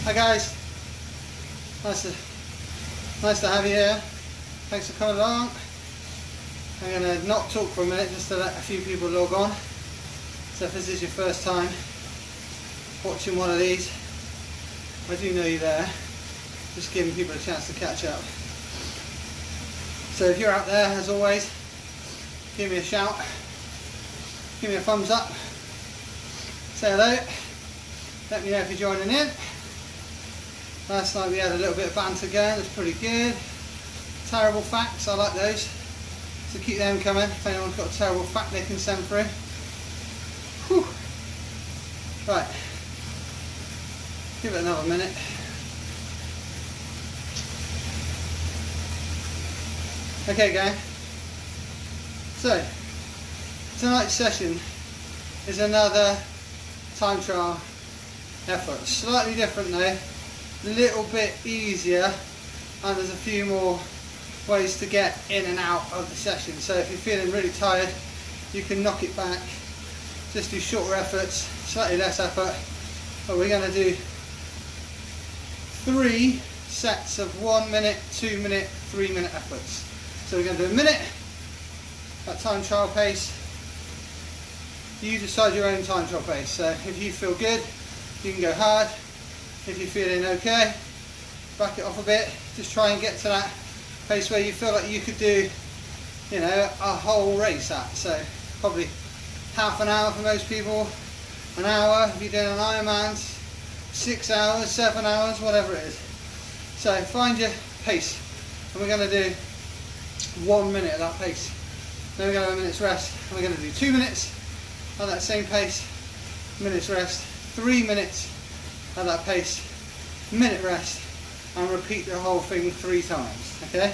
Hi guys, nice to have you here. Thanks for coming along. I'm going to not talk for a minute just to let a few people log on. So if this is your first time watching one of these, I do know you're there. Just giving people a chance to catch up. So if you're out there, as always, give me a shout, give me a thumbs up, say hello, let me know if you're joining in. Last night we had a little bit of banter going, it was pretty good. Terrible facts, I like those. So keep them coming, if anyone's got a terrible fact they can send through. Whew. Right, give it another minute. Okay gang, so tonight's session is another time trial effort. Slightly different though, a little bit easier, and there's a few more ways to get in and out of the session. So if you're feeling really tired, you can knock it back, just do shorter efforts, slightly less effort. But we're going to do 3 sets of 1 minute, 2 minute, 3 minute efforts. So we're going to do a minute at time trial pace. You decide your own time trial pace. So if you feel good, you can go hard. If you're feeling okay, back it off a bit. Just try and get to that pace where you feel like you could do, you know, a whole race at. So probably half an hour for most people, an hour if you're doing an Ironman, 6 hours, 7 hours, whatever it is. So find your pace, and we're going to do 1 minute at that pace. Then we're going to have a minute's rest, and we're going to do 2 minutes at that same pace, minute's rest, 3 minutes at that pace, minute rest, and repeat the whole thing 3 times. Okay,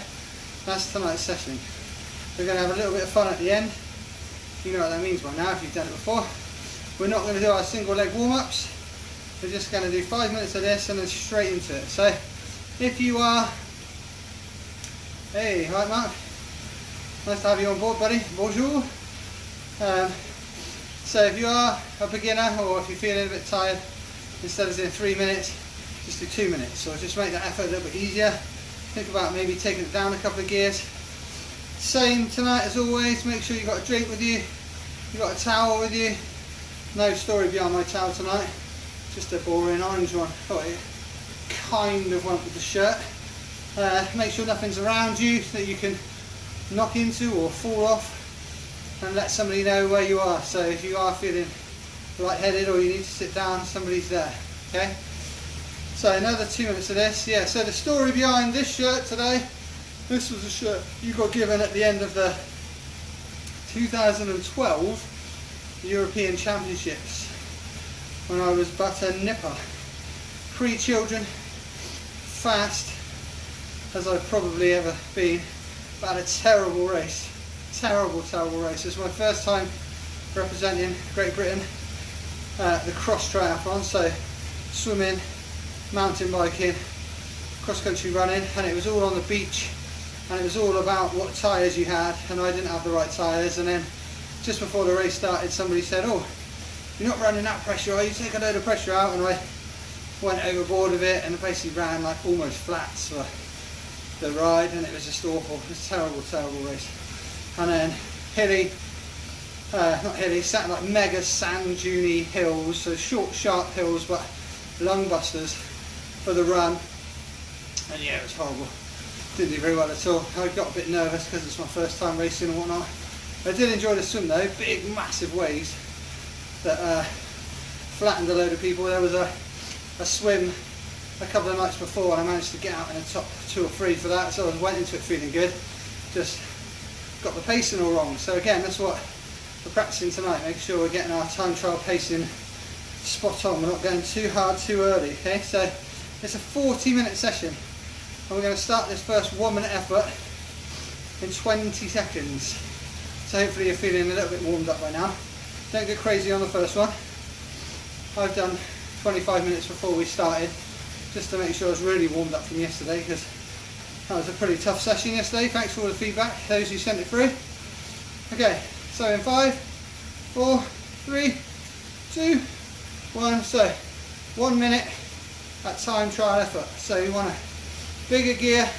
that's tonight's session. We're going to have a little bit of fun at the end. You know what that means by now if you've done it before. We're not going to do our single leg warm-ups. We're just going to do 5 minutes of this and then straight into it. So if you are, hey, hi Mark, nice to have you on board buddy, bonjour. So if you are a beginner, or if you're feeling a bit tired, instead of doing 3 minutes, just do 2 minutes. So just make that effort a little bit easier. Think about maybe taking it down a couple of gears. Same tonight as always, make sure you've got a drink with you, you've got a towel with you. No story behind my towel tonight, just a boring orange one. Thought it kind of went with the shirt. Make sure nothing's around you that you can knock into or fall off, and let somebody know where you are. So if you are feeling lightheaded or you need to sit down, somebody's there. Okay, so another 2 minutes of this. Yeah, so the story behind this shirt today, this was a shirt you got given at the end of the 2012 European Championships when I was but a nipper, pre-children, fast as I've probably ever been, but had a terrible race. Terrible race. It was my first time representing Great Britain, the cross triathlon, so swimming, mountain biking, cross-country running, and it was all on the beach, and it was all about what tyres you had, and I didn't have the right tyres. And then just before the race started, somebody said, oh, you're not running that pressure, are you? Take a load of pressure out. And I went overboard with it and basically ran like almost flats for the ride, and it was just awful. It was a terrible race. And then hilly, not hilly, like mega sand duney hills, so short sharp hills but lung busters for the run. And yeah, it was horrible. Didn't do very well at all. I got a bit nervous because it's my first time racing and whatnot. I did enjoy the swim though, big massive waves that flattened a load of people. There was a swim a couple of nights before and I managed to get out in the top 2 or 3 for that, so I went into it feeling good. Just got the pacing all wrong. So again, that's what we're practicing tonight, making sure we're getting our time trial pacing spot on. We're not going too hard too early. Okay, so it's a 40-minute session, and we're going to start this first 1 minute effort in 20 seconds. So hopefully you're feeling a little bit warmed up by now. Don't get crazy on the first one. I've done 25 minutes before we started, just to make sure I was really warmed up from yesterday, because that was a pretty tough session yesterday. Thanks for all the feedback, those who sent it through. Okay, so in 5, 4, 3, 2, 1. So 1 minute that time trial effort. So you want a bigger gear,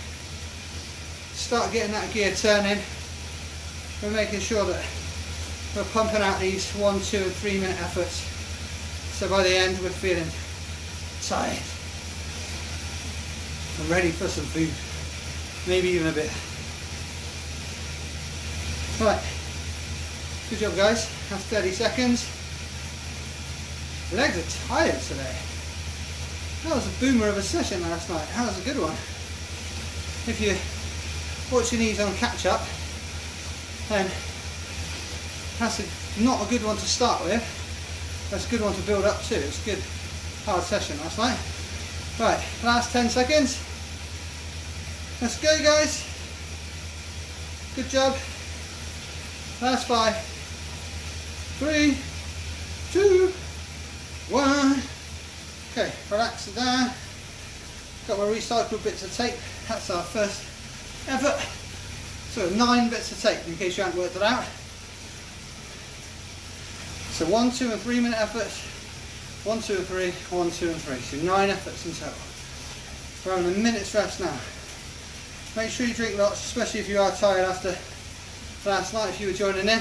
start getting that gear turning. We're making sure that we're pumping out these 1, 2 and 3 minute efforts. So by the end we're feeling tired and ready for some food, maybe even a bit. Right, good job guys, that's 30 seconds. Legs are tired today. That was a boomer of a session last night, that was a good one. If you're watching these on catch up, then that's not a good one to start with. That's a good one to build up to. It's a good hard session last night. Right, last 10 seconds. Let's go guys. Good job. Last 5, 3, 2, 1. Okay, relax it down. Got my recycled bits of tape. That's our first effort. So 9 bits of tape in case you haven't worked it out. So 1, 2 and 3 minute efforts. 1, 2 and 3, 1, 2 and 3. So 9 efforts in total. We're having a minute's rest now. Make sure you drink lots, especially if you are tired after last night, if you were joining in.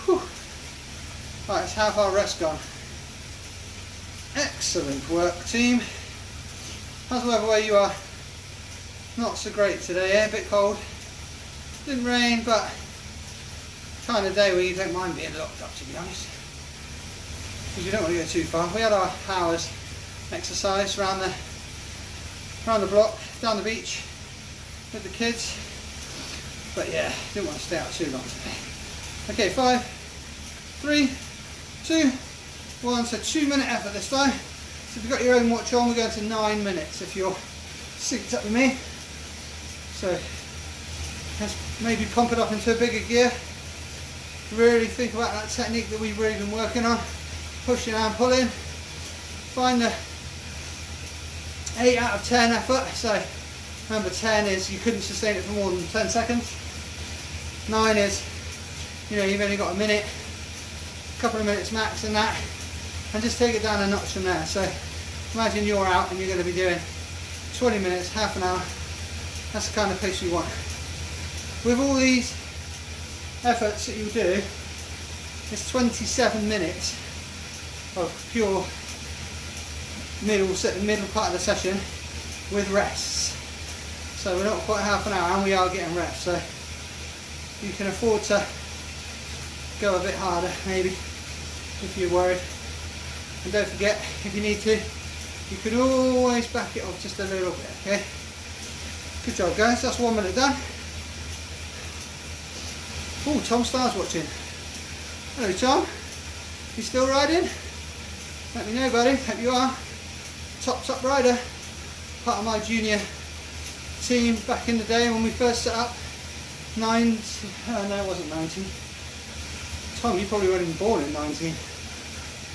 Whew. Right, it's half our rest gone. Excellent work, team. How's the weather where you are? Not so great today, eh? A bit cold. Didn't rain, but kind of day where you don't mind being locked up, to be honest. Because you don't want to go too far. We had our hours exercise around the block, down the beach with the kids. But yeah, didn't want to stay out too long today. Okay, 5, 3, 2, 1. So 2 minute effort this time. So if you've got your own watch on, we're going to 9 minutes if you're synced up with me. So let's maybe pump it up into a bigger gear. Really think about that technique that we've really been working on. Pushing and pulling. Find the 8 out of 10 effort. So remember, 10 is you couldn't sustain it for more than 10 seconds. 9 is, you know, you've only got a minute, a couple of minutes max in that, and just take it down a notch from there. So imagine you're out and you're going to be doing 20 minutes, half an hour. That's the kind of pace you want. With all these efforts that you'll do, it's 27 minutes of pure middle part of the session with rests. So we're not quite half an hour and we are getting reps, so you can afford to go a bit harder maybe if you're worried. And don't forget, if you need to, you can always back it off just a little bit, okay? Good job guys, that's 1 minute done. Oh, Tom Starr's watching. Hello Tom, you still riding? Let me know buddy, hope you are. Top rider, part of my junior team back in the day when we first set up. No it wasn't 19. Tom, you probably weren't even born in 19.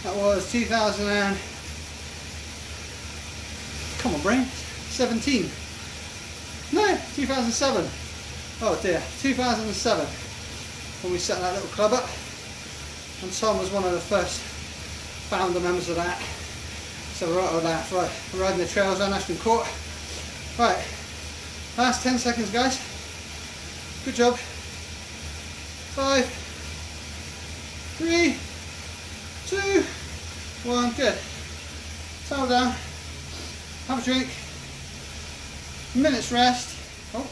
That was 2000 and, come on brain, 17. No, 2007. Oh dear, 2007 when we set that little club up. And Tom was one of the first founder members of that. So we're out of that, right, we're riding the trails down Ashton Court. Right, last 10 seconds guys. Good job. 5, 3, 2, 1, good. Towel down, have a drink, minute's rest. Oh,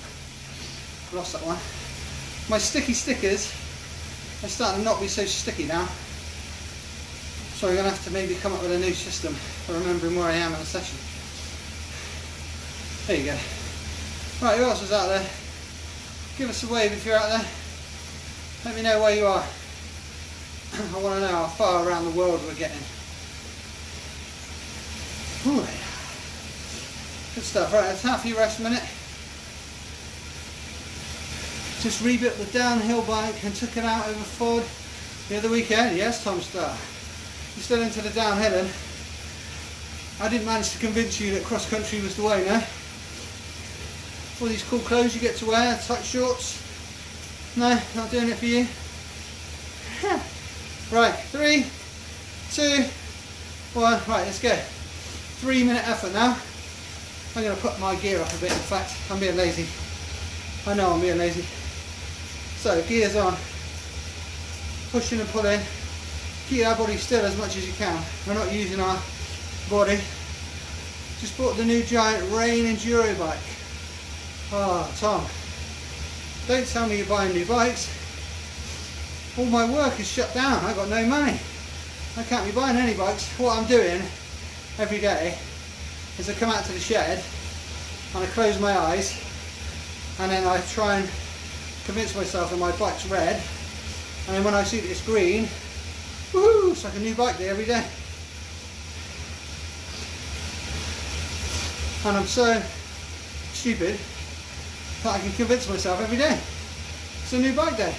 lost that one. My sticky stickers are starting to not be so sticky now. So I'm going to have to maybe come up with a new system for remembering where I am in the session. There you go. Right, who else is out there? Give us a wave if you're out there. Let me know where you are. I want to know how far around the world we're getting. Ooh, yeah. Good stuff. Right, that's half your rest minute. Just rebuilt the downhill bike and took it out over Ford the other weekend. Yes, Tom Starr. You're still into the downhill and I didn't manage to convince you that cross country was the way, no? All these cool clothes you get to wear, tight shorts. No, not doing it for you. Right, 3, 2, 1, right, let's go. 3-minute effort now. I'm going to put my gear up a bit. In fact, I'm being lazy. I know I'm being lazy. So gears on, pushing and pulling. Keep our body still as much as you can. We're not using our body. Just bought the new giant Rain Enduro bike. Oh, Tom, don't tell me you're buying new bikes. All my work is shut down. I've got no money. I can't be buying any bikes. What I'm doing every day is I come out to the shed and I close my eyes and then I try and convince myself that my bike's red, and then when I see that it's green, woohoo, it's like a new bike day every day. And I'm so stupid that I can convince myself every day it's a new bike day.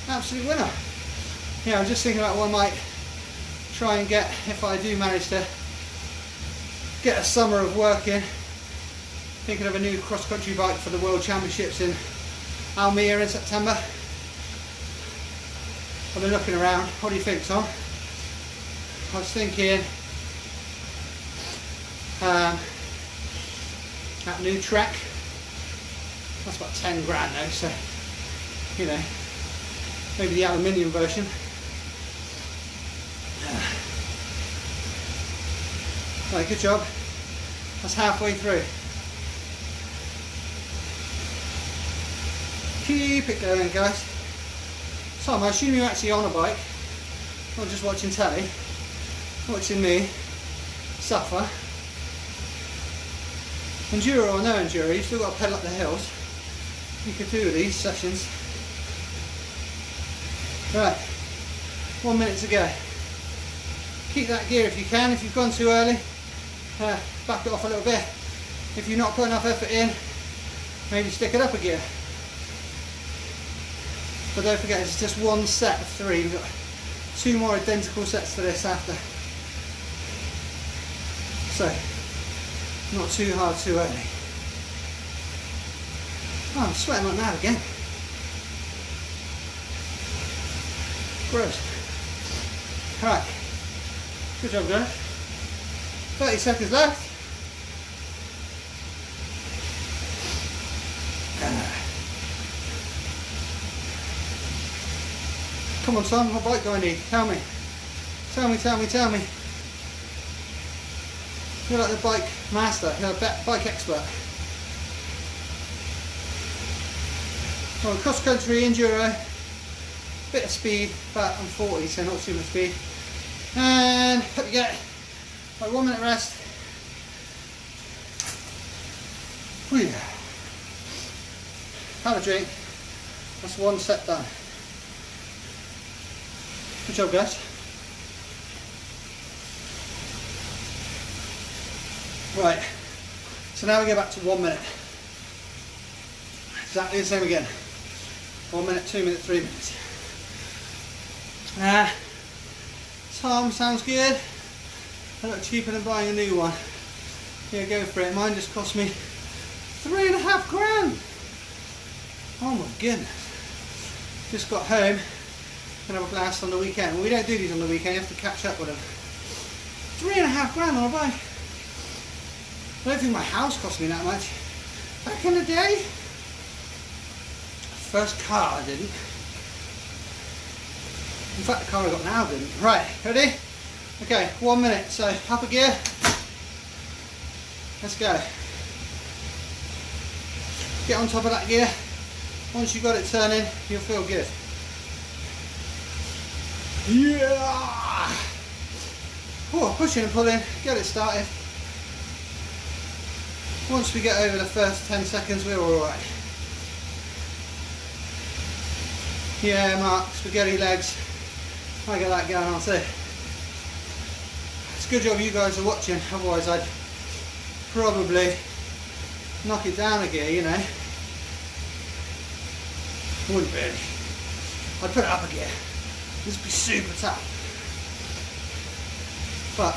Absolute winner. Yeah, I'm just thinking about what I might try and get if I do manage to get a summer of work in. Thinking of a new cross-country bike for the World Championships in Almere in September. I've been looking around. What do you think, Tom? I was thinking that new Trek. That's about 10 grand though, so you know, maybe the aluminium version. Right, good job. That's halfway through. Keep it going, guys. Tom, I assume you're actually on a bike, not just watching telly, watching me suffer. Enduro or no enduro, you've still got to pedal up the hills. You could do these sessions. Right, 1 minute to go. Keep that gear if you can. If you've gone too early, back it off a little bit. If you've not put enough effort in, maybe stick it up a gear. But don't forget, it's just one set of 3. We've got 2 more identical sets to this after. So, not too hard too early. Oh, I'm sweating like mad again. Gross. Alright. Good job, guys. 30 seconds left. Come on, son, what bike do I need? Tell me. Tell me, tell me, tell me. You're like the bike master, you're a bike expert. Well, cross country, enduro, bit of speed, but I'm 40, so not too much speed. And up we get. Right, 1 minute rest. Whew. Have a drink. That's 1 set done. Good job, guys. Right, so now we go back to 1 minute. Exactly the same again. 1 minute, 2 minutes, 3 minutes. Tom, sounds good. A little cheaper than buying a new one. Yeah, go for it. Mine just cost me 3.5 grand. Oh my goodness. Just got home. Gonna have a blast on the weekend. Well, we don't do these on the weekend, you have to catch up with them. 3.5 grand on a bike. I don't think my house cost me that much. Back in the day, first car I didn't. In fact, the car I got now didn't. Right, ready? Okay, 1 minute. So up a gear. Let's go. Get on top of that gear. Once you've got it turning, you'll feel good. Yeah! Oh, pushing and pulling, get it started. Once we get over the first 10 seconds, we're alright. Yeah, Mark, spaghetti legs. I get that going on too. It's a good job you guys are watching, otherwise I'd probably knock it down a gear, you know. Wouldn't really. I'd put it up a gear. This would be super tough. But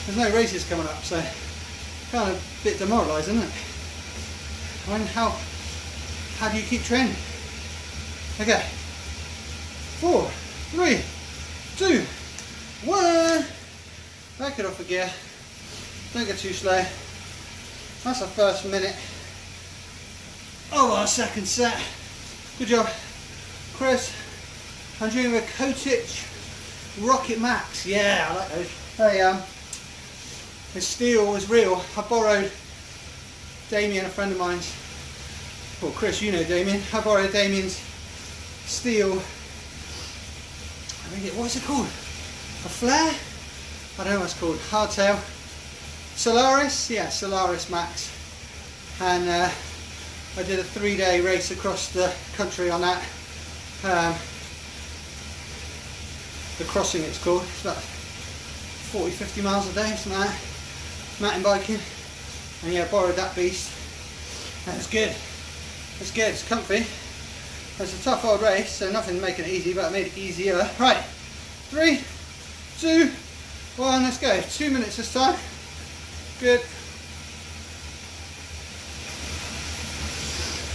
there's no races coming up, so kind of a bit demoralising, isn't it? I mean, how do you keep training? Okay. 4, 3, 2, 1. Back it off a gear. Don't go too slow. That's our first minute of our second set. Good job, Chris. I'm doing a Kotich Rocket Max. Yeah, I like those. The steel is real. I borrowed Damien, a friend of mine's. Well, Chris, you know Damien. I borrowed Damien's steel. What's it called? A flare? I don't know what it's called. Hardtail. Solaris? Yeah, Solaris Max. And I did a 3-day race across the country on that. The crossing it's called. It's about 40-50 miles a day, something like that. Mountain biking. And yeah, borrowed that beast. And it's good. It's good, it's comfy. It's a tough old race, so nothing making it easy, but I made it easier. Right, 3, 2, 1, let's go. 2 minutes this time. Good.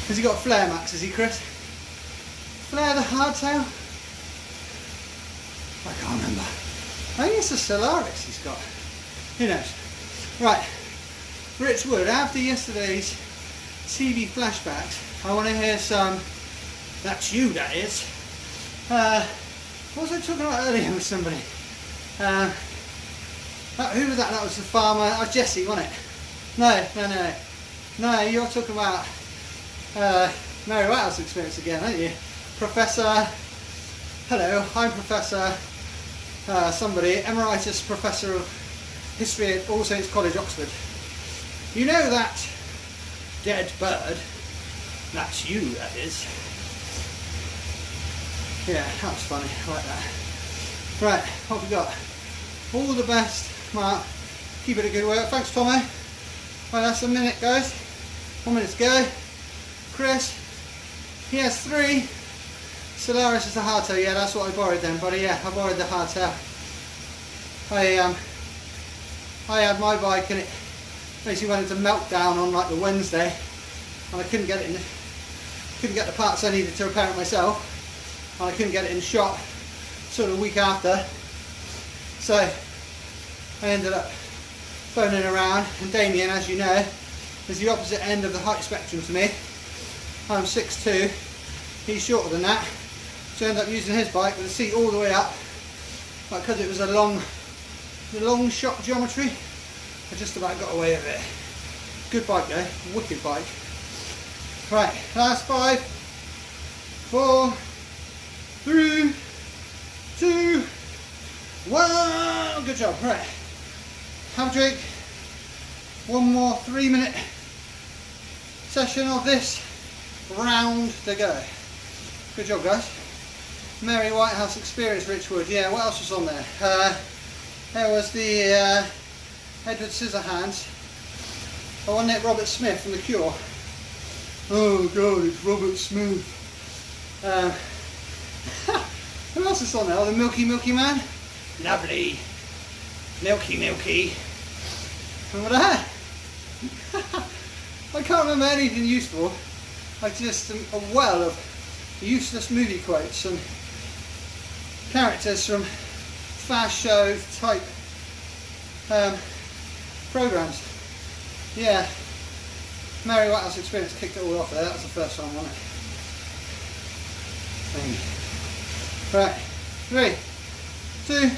Has he got a flare, Max? Has he, Chris? Flare the hardtail? I can't remember. I think it's a Solaris he's got. Who knows? Right. Rich Wood, after yesterday's TV flashbacks, I want to hear some. That's you, that is. What was I talking about earlier with somebody? Who was that? That was the farmer. Oh, Jesse, wasn't it? No, you're talking about Mary Whitehouse experience again, aren't you? Professor. Hello, I'm Professor somebody, Emeritus Professor of History at All Saints College, Oxford. You know that dead bird? That's you, that is. Yeah, that was funny. I like that. Right, what have we got? All the best, Mark. Keep it a good work. Thanks, Tommy. Right, that's a minute, guys. 1 minute to go. Chris, he has 3. Solaris is the hardtail. Yeah, that's what I borrowed then, buddy. Yeah, I borrowed the hardtail. I had my bike and it basically went into meltdown on like the Wednesday, and I couldn't get the parts I needed to repair it myself. And I couldn't get it in shot sort of a week after, so I ended up phoning around, and Damien, as you know, is the opposite end of the height spectrum to me. I'm 6'2", he's shorter than that, so I ended up using his bike with the seat all the way up, but because it was a long shot geometry, I just about got away with it. Good bike though, wicked bike. Right, last 5, 4, 3, 2, 1. Good job. Right. Have a drink. One more 3-minute session of this round to go. Good job, guys. Mary Whitehouse experience, Richwood. Yeah, what else was on there? There was the Edward Scissorhands. Oh, wasn't it Robert Smith from The Cure? Oh God, it's Robert Smith. Who else is on there? Oh, the Milky Man. Lovely. Milky. Remember that? I can't remember anything useful. I just am a well of useless movie quotes and characters from fast show type programs. Yeah. Mary Whitehouse experience kicked it all off there. That was the first one, wasn't it? Right, 3, 2,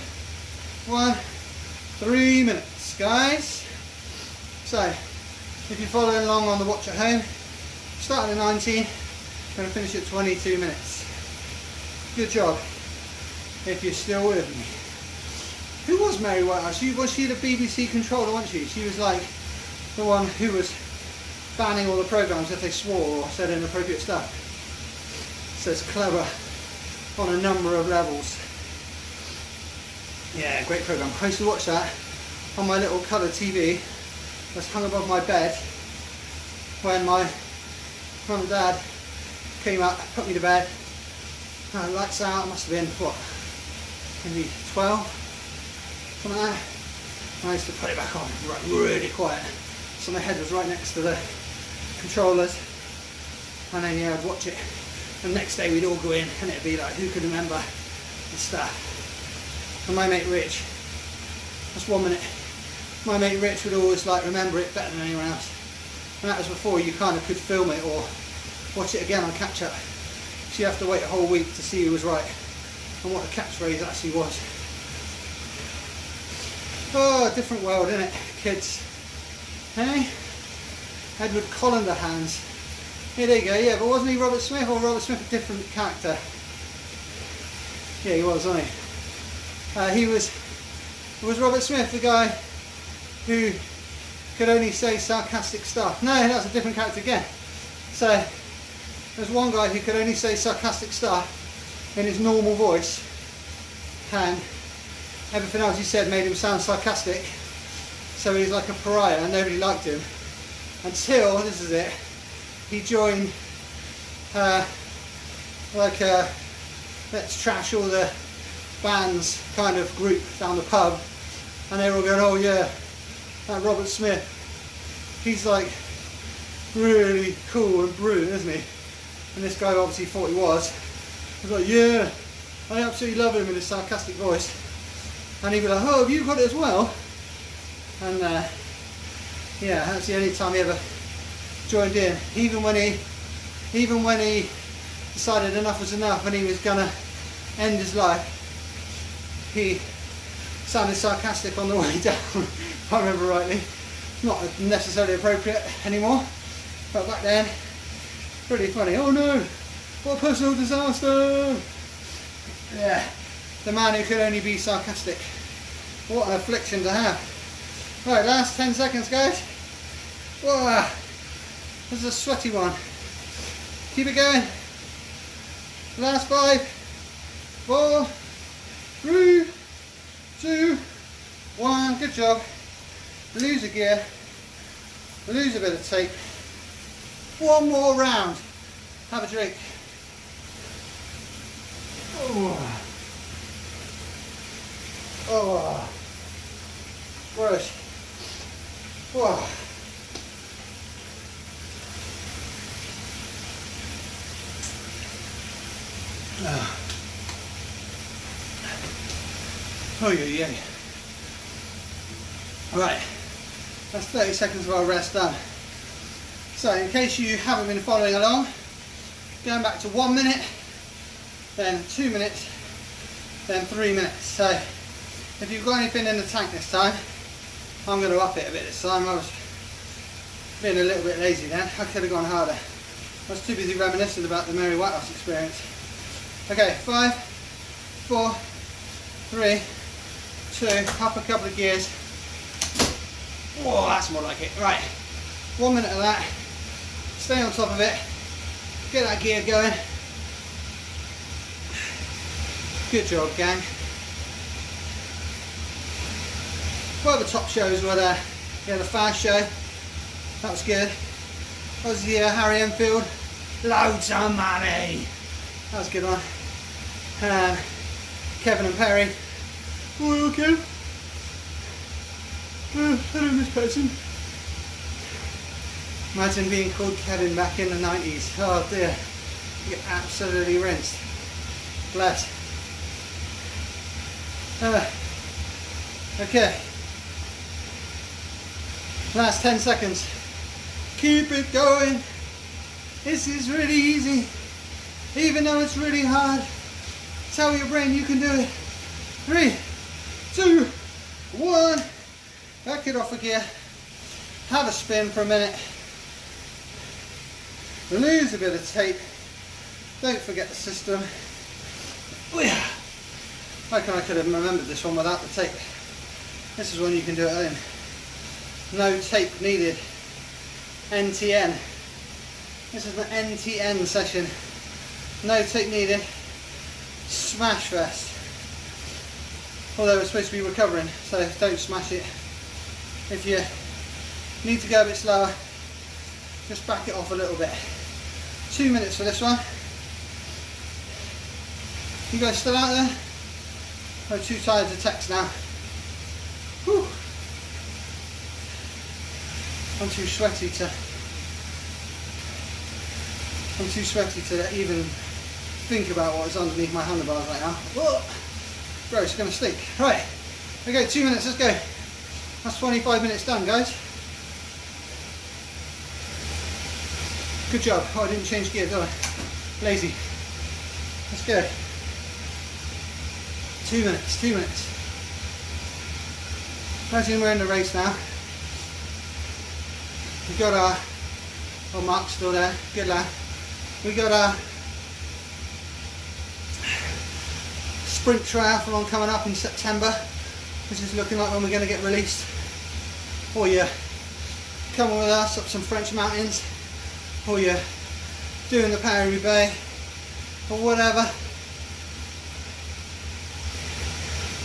1, 3 minutes, guys. So, if you're following along on the watch at home, starting at 19, going to finish at 22 minutes. Good job, if you're still with me. Who was Mary Whitehouse? Was she the BBC controller, wasn't she? She was like the one who was banning all the programmes if they swore or said inappropriate stuff. So it's clever on a number of levels. Yeah, great programme. I used to watch that on my little colour TV that's hung above my bed when my mum and dad came up, put me to bed, lights out. I must have been, what, maybe 12, something like that. And I used to put it back on, really quiet, so my head was right next to the controllers, and then yeah, I'd watch it. And the next day we'd all go in and it'd be like, who could remember the stuff? And my mate Rich, that's 1 minute my mate Rich would always like remember it better than anyone else. And that was before you kind of could film it or watch it again on catch up. So you have to wait a whole week to see who was right and what the catchphrase actually was. Oh, different world, isn't it, kids? Hey? Edward Collender hands. Here, there you go, yeah, but wasn't he Robert Smith, or Robert Smith a different character? Yeah, he was, wasn't he? Was Robert Smith the guy who could only say sarcastic stuff? No, that's a different character again. So, there's one guy who could only say sarcastic stuff in his normal voice, and everything else he said made him sound sarcastic, so he's like a pariah and nobody liked him, until, this is it, he joined let's trash all the bands kind of group down the pub, and they were all going, oh yeah, that Robert Smith, he's like really cool and brilliant, isn't he? And this guy obviously thought he was. He was like, yeah, I absolutely love him in his sarcastic voice. And he'd be like, oh, have you got it as well? And yeah, that's the only time he ever joined in. Even when he decided enough was enough and he was gonna end his life, he sounded sarcastic on the way down, if I remember rightly. Not necessarily appropriate anymore, but back then, pretty funny. Oh no, what a personal disaster! Yeah, the man who could only be sarcastic. What an affliction to have. Right, last 10 seconds, guys. Whoa, this is a sweaty one. Keep it going. Last 5, 4, 3, 2, 1. Good job. Lose a gear. Lose a bit of tape. One more round. Have a drink. Oh. Oh. Gross. Whoa. Oh yeah, yeah. Right, that's 30 seconds of our rest done. So in case you haven't been following along, going back to 1 minute, then 2 minutes, then 3 minutes. So if you've got anything in the tank this time, I'm going to up it a bit this time. I was being a little bit lazy then, I could have gone harder. I was too busy reminiscing about the Mary Whitehouse experience. Okay, 5, 4, 3, 2, up a couple of gears. Whoa, that's more like it. Right, 1 minute of that. Stay on top of it. Get that gear going. Good job, gang. Well, the top shows were there. Yeah, the fast show. That was good. That was the Harry Enfield. Loads of money. That was a good one. Kevin and Perry. Oh, you okay? Hello, Miss Person. Imagine being called Kevin back in the 90s. Oh dear. You get absolutely rinsed. Bless. Okay. Last 10 seconds. Keep it going. This is really easy. Even though it's really hard. Tell your brain you can do it. 3, 2, 1. Back it off a gear. Have a spin for a minute. Lose a bit of tape. Don't forget the system. I reckon I could have remembered this one without the tape. This is one you can do at home. No tape needed. NTN. This is an NTN session. No tape needed. Smash fest. Although we're supposed to be recovering, so don't smash it. If you need to go a bit slower, just back it off a little bit. 2 minutes for this one. You guys still out there? I'm too tired to text now. Whew. I'm too sweaty to even think about what's underneath my handlebars right now. Whoa. Gross, it's going to stink. Right, okay, 2 minutes, let's go. That's 25 minutes done, guys. Good job. Oh, I didn't change gear, did I? Lazy. Let's go. 2 minutes, 2 minutes. Imagine we're in the race now. We've got our, oh, Mark's still there, good lad. We've got our sprint triathlon coming up in September, which is looking like when we're going to get released. Or you're coming with us up some French mountains, or you're doing the Paris-Roubaix, or whatever.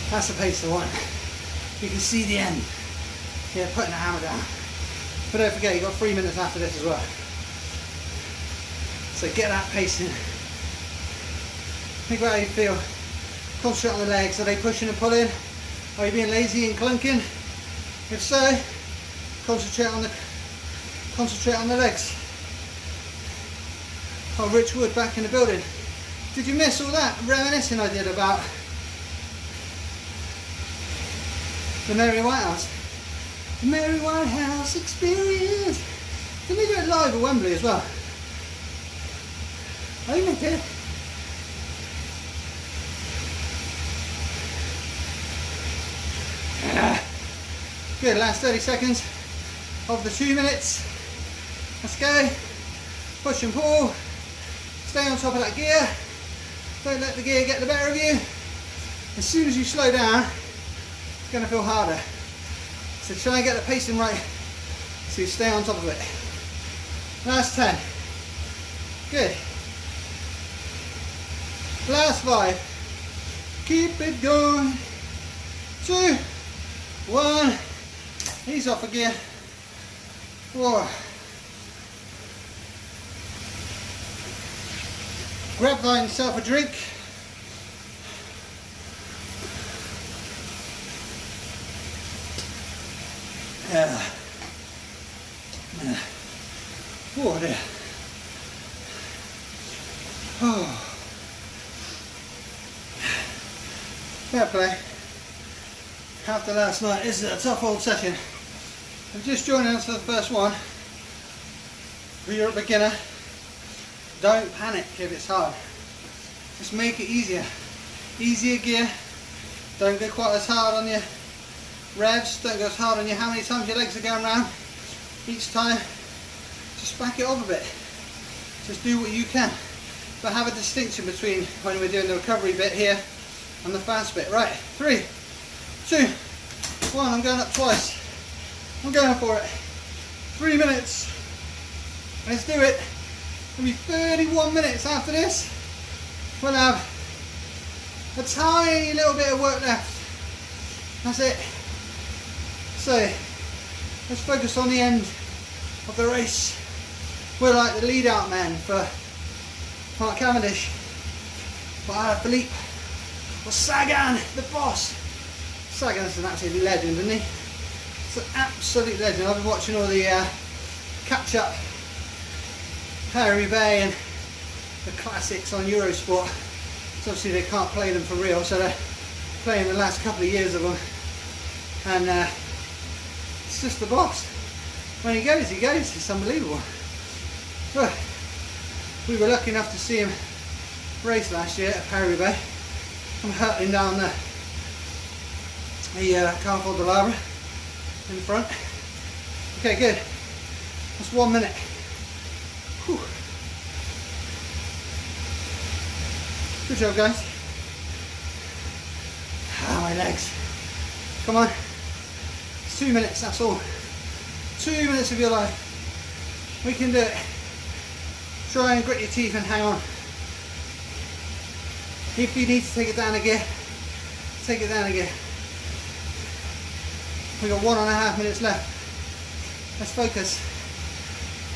That's the pace I want. You can see the end. Yeah, putting the hammer down. But don't forget, you've got 3 minutes after this as well. So get that pace in. Think about how you feel. Concentrate on the legs. Are they pushing and pulling? Are you being lazy and clunking? If so, concentrate on the legs. Oh, Rich Wood back in the building. Did you miss all that reminiscing I did about the Mary Whitehouse? The Mary Whitehouse experience. Didn't they do it live at Wembley as well? I think they did. Good, last 30 seconds of the 2 minutes. Let's go. Push and pull. Stay on top of that gear. Don't let the gear get the better of you. As soon as you slow down, it's going to feel harder. So try and get the pacing right so you stay on top of it. Last 10. Good. Last 5. Keep it going. 2, 1. Ease off a gear. 4. Grab yourself a drink. Oh dear. Oh. Fair play. After last night, this is a tough old session. I'm just joining us for the first one. If you're a beginner, don't panic if it's hard. Just make it easier. Easier gear. Don't go quite as hard on your revs. Don't go as hard on your how many times your legs are going round. Each time, just back it off a bit. Just do what you can. But have a distinction between when we're doing the recovery bit here and the fast bit. Right, 3, 2, 1. I'm going up twice. I'm going for it. 3 minutes. Let's do it. It'll be 31 minutes after this. We'll have a tiny little bit of work left. That's it. So let's focus on the end of the race. We're like the lead out men for Mark Cavendish, for Philippe, for Sagan, the boss. Sagan's an absolute legend, isn't he? It's an absolute legend. I've been watching all the catch-up Paris-Roubaix and the classics on Eurosport. So obviously they can't play them for real, so they're playing the last couple of years of them. And it's just the boss. When he goes, he goes. It's unbelievable. But we were lucky enough to see him race last year at Paris-Roubaix. I'm hurtling down the Carrefour de l'Arbre in front. Okay, good. That's 1 minute. Whew. Good job, guys. Ah, my legs. Come on. It's 2 minutes, that's all. 2 minutes of your life. We can do it. Try and grit your teeth and hang on. If you need to take it down a gear, take it down a gear. We've got 1.5 minutes left. Let's focus.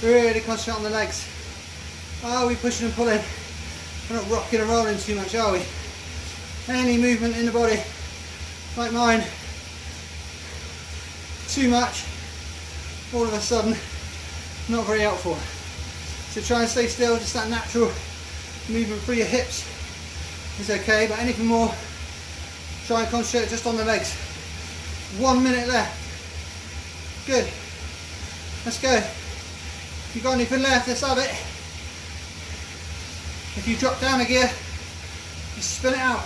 Really concentrate on the legs. Are we pushing and pulling? We're not rocking and rolling too much, are we? Any movement in the body, like mine, too much, all of a sudden, not very helpful. So try and stay still, just that natural movement through your hips is okay, but anything more, try and concentrate just on the legs. 1 minute left. Good. Let's go. If you've got anything left, let's have it. If you drop down a gear, just spin it out.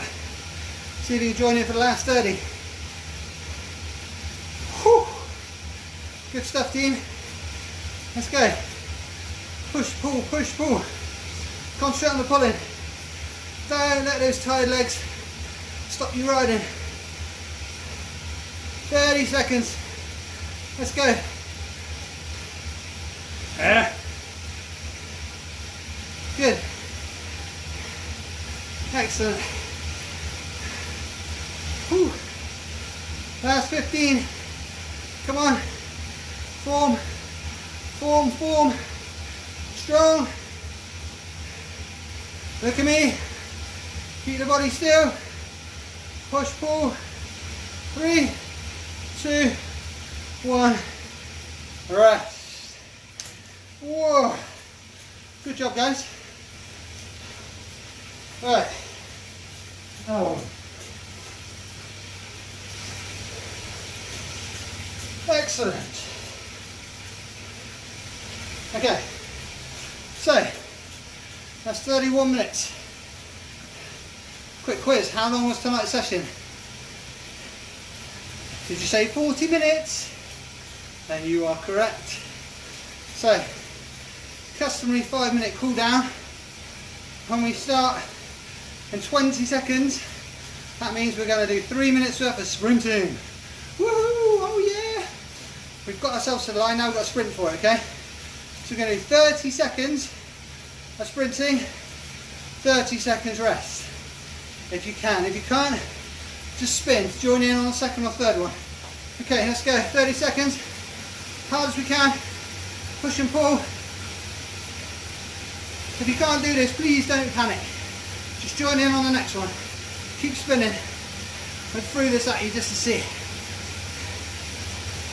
See if you can join in for the last 30. Whew. Good stuff, team. Let's go. Push, pull, push, pull. Concentrate on the pulling. Don't let those tired legs stop you riding. 30 seconds. Let's go. Good. Excellent. Whew. Last 15. Come on. Form. Form, form. Strong. Look at me. Keep the body still. Push, pull. 3, 2, 1. Rest. Whoa. Good job, guys. Right. Oh. Excellent. Okay. So, that's 31 minutes. Quick quiz, how long was tonight's session? Did you say 40 minutes? Then you are correct. So, customary 5-minute cool down. When we start in 20 seconds, that means we're going to do 3 minutes worth of sprinting. Woohoo! Oh yeah! We've got ourselves to the line, now we've got to sprint for it, okay? So we're going to do 30 seconds of sprinting, 30 seconds rest. If you can. If you can't, just spin. Join in on the second or third one. Okay, let's go. 30 seconds. Hard as we can. Push and pull. If you can't do this, please don't panic. Just join in on the next one. Keep spinning. I threw this at you just to see.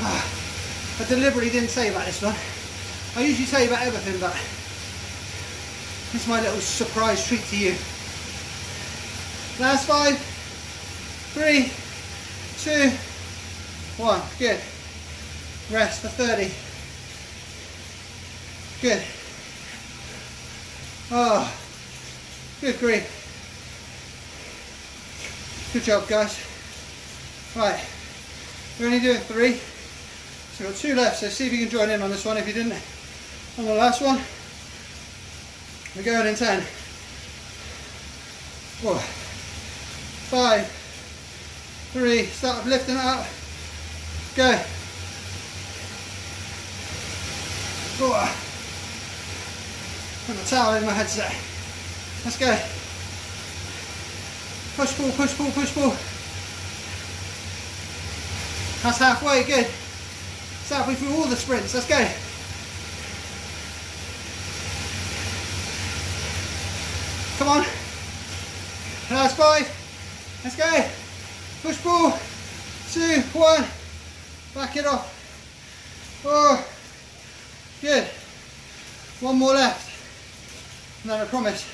I deliberately didn't say about this one. I usually tell you about everything, but this is my little surprise treat to you. Last 5, 3, 2, 1. Good. Rest for 30. Good. Oh, good grief. Good job, guys. Right, we're only doing 3. So we've got 2 left, so see if you can join in on this one if you didn't. On the last one, we're going in 10. 4, 5, 3, start lifting it up. Go. 4. Put the towel in my headset. Let's go. Push, pull, push, pull, push, pull. That's halfway, good. It's halfway through all the sprints, let's go. Come on. Last 5. Let's go. Push, pull. 2, 1. Back it off. Oh, good. 1 more left. And then I promise,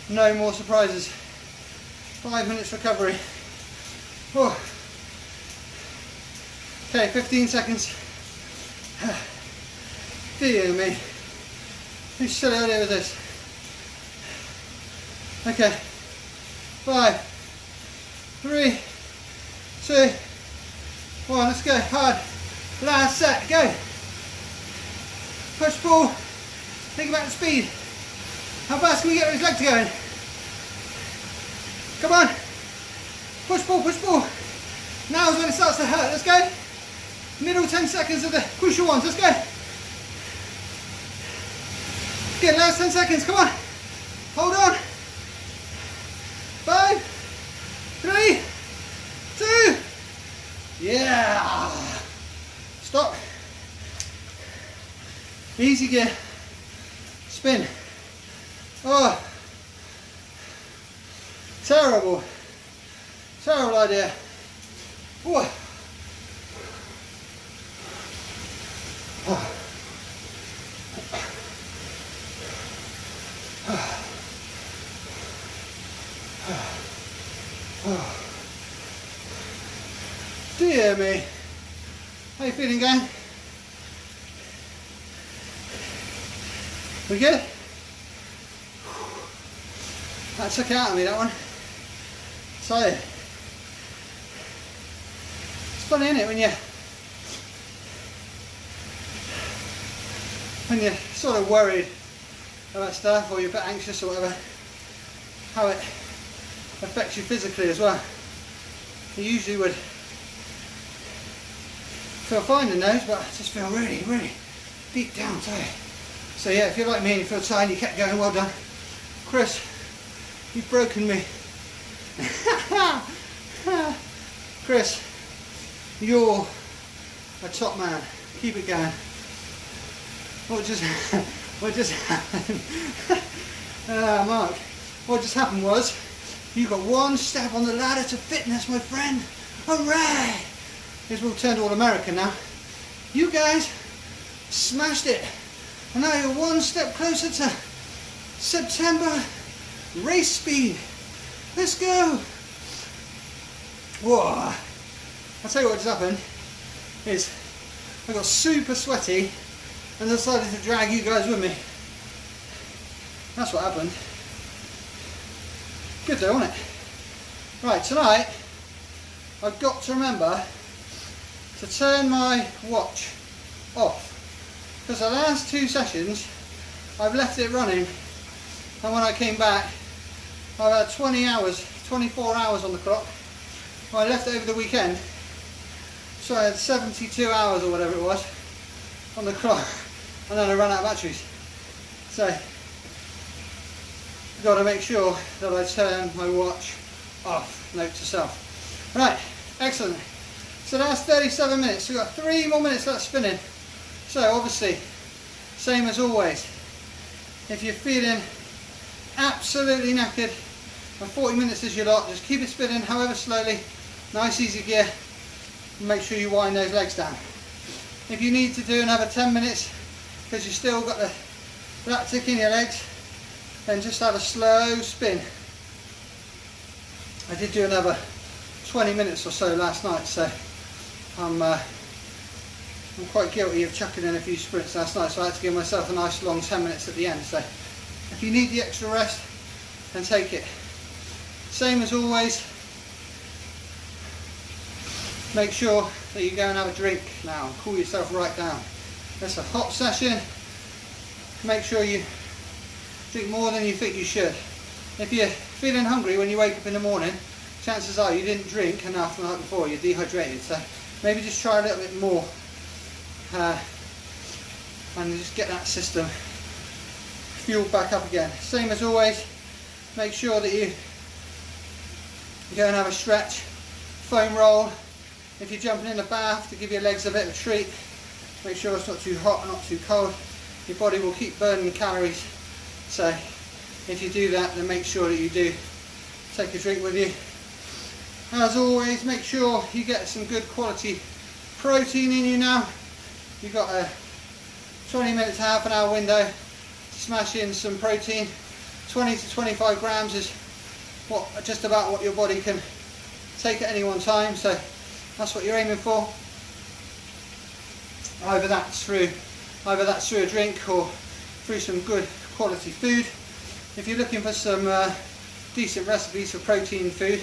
no more surprises. 5 minutes recovery. Oh. Okay, 15 seconds. Dear me. Whose silly idea was this? Okay. 5, 3, 2, 1. Let's go. Hard. Last set. Go. Push, pull. Think about the speed. How fast can we get those legs going? Come on. Push, pull, push, pull. Now is when it starts to hurt. Let's go. Middle 10 seconds of the crucial ones. Let's go. Good, last 10 seconds. Come on. Hold on. 5, 3, 2. Yeah. Stop. Easy gear. Spin. Oh. Terrible. Terrible idea. Whoa. Dear me. How you feeling, gang? We good? That took it out of me, that one. So, it's funny, isn't it, when you're sort of worried about stuff, or you're a bit anxious or whatever, how it affects you physically as well. You usually would feel fine in those, but I just feel really, really deep down tired. So yeah, if you're like me and you feel tired, you kept going, well done. Chris, you've broken me. Chris, you're a top man. Keep it going. What just happened? Mark, what just happened was you got one step on the ladder to fitness, my friend. Hooray! Here's we've turned all American now. You guys smashed it. And now you're one step closer to September race speed. Let's go. Whoa. I'll tell you what just happened is I got super sweaty and decided to drag you guys with me. That's what happened. Good though, wasn't it? Right, tonight I've got to remember to turn my watch off, because the last 2 sessions I've left it running, and when I came back I've had 24 hours on the clock. Well, I left it over the weekend, so I had 72 hours or whatever it was on the clock, and then I ran out of batteries. So I've got to make sure that I turn my watch off. Note to self. Right, excellent. So that's 37 minutes. We've got 3 more minutes left spinning. So obviously, same as always, if you're feeling absolutely knackered and 40 minutes is your lot, just keep it spinning however slowly, nice easy gear, and make sure you wind those legs down. If you need to do another 10 minutes because you've still got that tick in your legs, then just have a slow spin. I did do another 20 minutes or so last night, so I'm quite guilty of chucking in a few sprints last night, so I had to give myself a nice long 10 minutes at the end. So if you need the extra rest, then take it. Same as always, make sure that you go and have a drink now, cool yourself right down. It's a hot session, make sure you drink more than you think you should. If you're feeling hungry when you wake up in the morning, chances are you didn't drink enough the night before, you're dehydrated, so maybe just try a little bit more and just get that system fueled back up again. Same as always, make sure that you go and have a stretch, foam roll. If you're jumping in the bath, to give your legs a bit of a treat, make sure it's not too hot and not too cold. Your body will keep burning calories, so if you do that, then make sure that you do take a drink with you. As always, make sure you get some good quality protein in you now. You've got a 20 minutes to half an hour window to smash in some protein. 20 to 25 grams is just about what your body can take at any one time, so that's what you're aiming for. Either that's through a drink or through some good quality food. If you're looking for some decent recipes for protein food,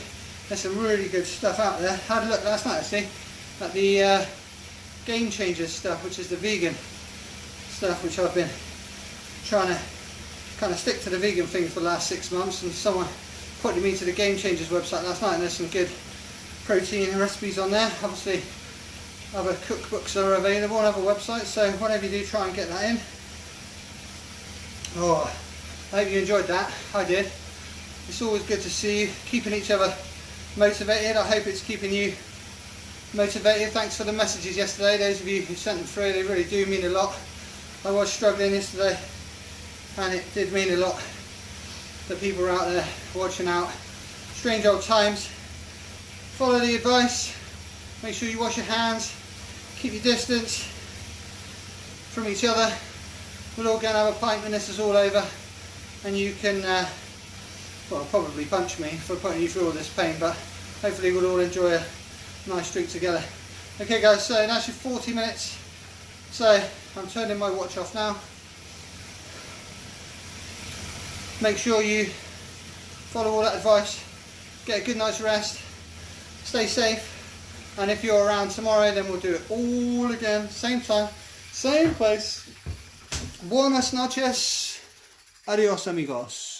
there's some really good stuff out there. I had a look last night actually at the Game Changers stuff, which is the vegan stuff, which I've been trying to kind of stick to the vegan thing for the last 6 months, and someone pointed me to the Game Changers website last night, and there's some good protein recipes on there. Obviously other cookbooks are available on other websites, so whatever you do, try and get that in. Oh, I hope you enjoyed that. I did. It's always good to see you, keeping each other motivated. I hope it's keeping you motivated. Thanks for the messages yesterday, those of you who sent them through, they really do mean a lot. I was struggling yesterday and it did mean a lot that people are out there watching out. Strange old times. Follow the advice, make sure you wash your hands, keep your distance from each other. We'll all go and have a pint when this is all over, and you can well, probably punch me for putting you through all this pain, but hopefully we'll all enjoy a nice drink together. Okay guys, so that's your 40 minutes. So I'm turning my watch off now. Make sure you follow all that advice, get a good night's rest, stay safe, and if you're around tomorrow, then we'll do it all again, same time, same place. Buenas noches, adios amigos.